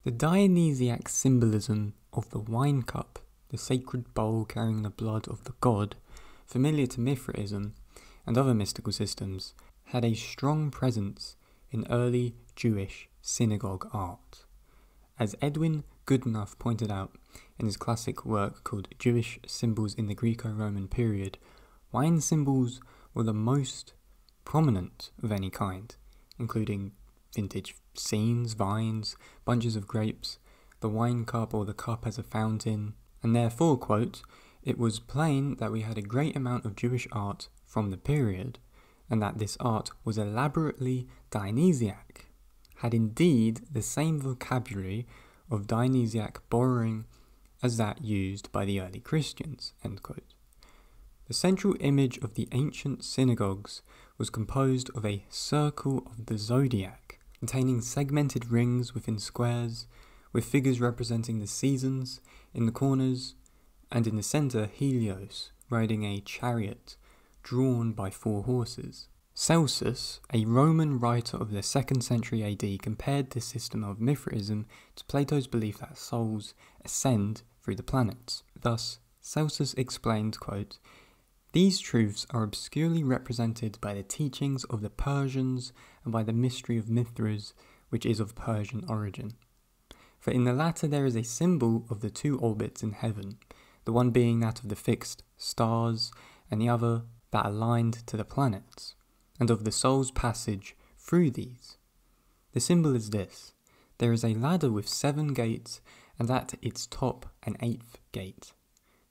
The Dionysiac symbolism of the wine cup, the sacred bowl carrying the blood of the god, familiar to Mithraism and other mystical systems, had a strong presence in early Jewish synagogue art. As Edwin Goodenough pointed out in his classic work called Jewish Symbols in the Greco-Roman Period, wine symbols were the most prominent of any kind, including vintage scenes, vines, bunches of grapes, the wine cup or the cup as a fountain, and therefore, quote, "It was plain that we had a great amount of Jewish art from the period, and that this art was elaborately Dionysiac, had indeed the same vocabulary of Dionysiac borrowing as that used by the early Christians," end quote. The central image of the ancient synagogues was composed of a circle of the zodiac, containing segmented rings within squares, with figures representing the seasons in the corners, and in the centre Helios riding a chariot drawn by 4 horses. Celsus, a Roman writer of the 2nd century AD, compared this system of Mithraism to Plato's belief that souls ascend through the planets. Thus, Celsus explained, quote, "These truths are obscurely represented by the teachings of the Persians and by the mystery of Mithras, which is of Persian origin. For in the latter there is a symbol of the 2 orbits in heaven, the one being that of the fixed stars, and the other that aligned to the planets, and of the soul's passage through these. The symbol is this: there is a ladder with 7 gates, and at its top an 8th gate.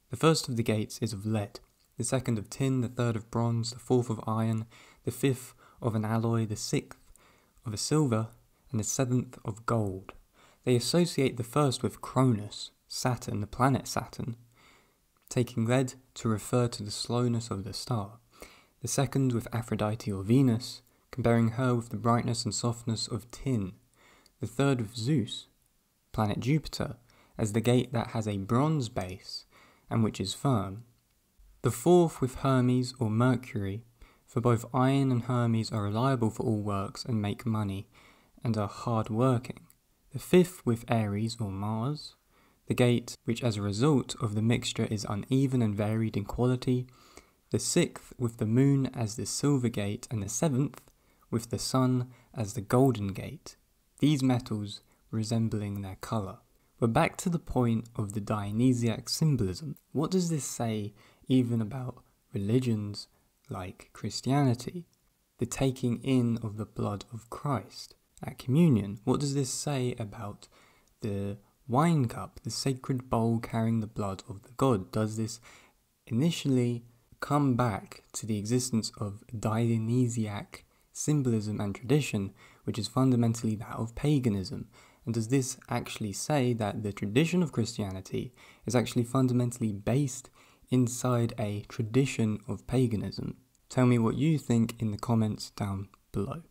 The first of the gates is of lead, the second of tin, the third of bronze, the fourth of iron, the fifth of an alloy, the 6th of a silver, and the 7th of gold. They associate the first with Cronus, Saturn, the planet Saturn, taking lead to refer to the slowness of the star, the second with Aphrodite or Venus, comparing her with the brightness and softness of tin, the third with Zeus, planet Jupiter, as the gate that has a bronze base and which is firm, the fourth with Hermes or Mercury, for both Iron and Hermes are reliable for all works and make money, and are hard-working, the fifth with Aries or Mars, the gate which as a result of the mixture is uneven and varied in quality, the 6th with the moon as the silver gate, and the 7th with the sun as the golden gate, these metals resembling their colour." But back to the point of the Dionysiac symbolism. What does this say even about religions like Christianity? The taking in of the blood of Christ at communion. What does this say about the wine cup, the sacred bowl carrying the blood of the god? Does this initially come back to the existence of Dionysiac symbolism and tradition, which is fundamentally that of paganism? And does this actually say that the tradition of Christianity is actually fundamentally based inside a tradition of paganism? Tell me what you think in the comments down below.